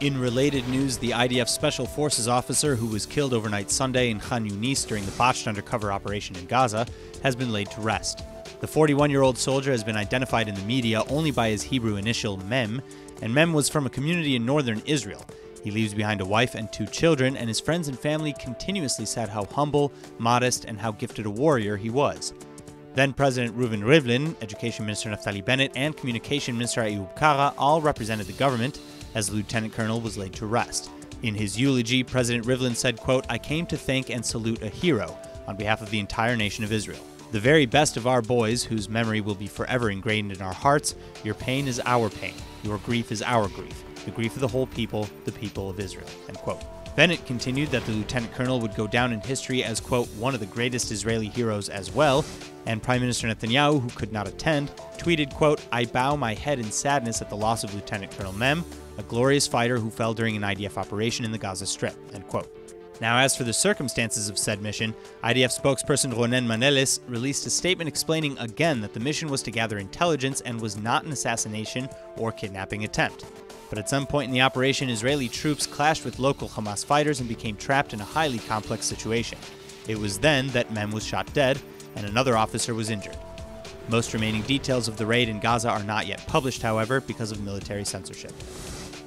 In related news, the IDF Special Forces officer who was killed overnight Sunday in Khan Younis during the botched undercover operation in Gaza has been laid to rest. The 41-year-old soldier has been identified in the media only by his Hebrew initial Mem, and Mem was from a community in northern Israel. He leaves behind a wife and 2 children, and his friends and family continuously said how humble, modest, and how gifted a warrior he was. Then President Reuven Rivlin, Education Minister Naftali Bennett, and Communication Minister Ayub Kara all represented the government as the lieutenant colonel was laid to rest. In his eulogy, President Rivlin said, quote, "I came to thank and salute a hero on behalf of the entire nation of Israel. The very best of our boys, whose memory will be forever ingrained in our hearts. Your pain is our pain. Your grief is our grief. The grief of the whole people, the people of Israel." End quote. Bennett continued that the lieutenant colonel would go down in history as, quote, "one of the greatest Israeli heroes as well," and Prime Minister Netanyahu, who could not attend, tweeted, quote, "I bow my head in sadness at the loss of Lieutenant Colonel Mem, a glorious fighter who fell during an IDF operation in the Gaza Strip." End quote. Now, as for the circumstances of said mission, IDF spokesperson Ronen Manelis released a statement explaining again that the mission was to gather intelligence and was not an assassination or kidnapping attempt. But at some point in the operation, Israeli troops clashed with local Hamas fighters and became trapped in a highly complex situation. It was then that Mem was shot dead and another officer was injured. Most remaining details of the raid in Gaza are not yet published, however, because of military censorship.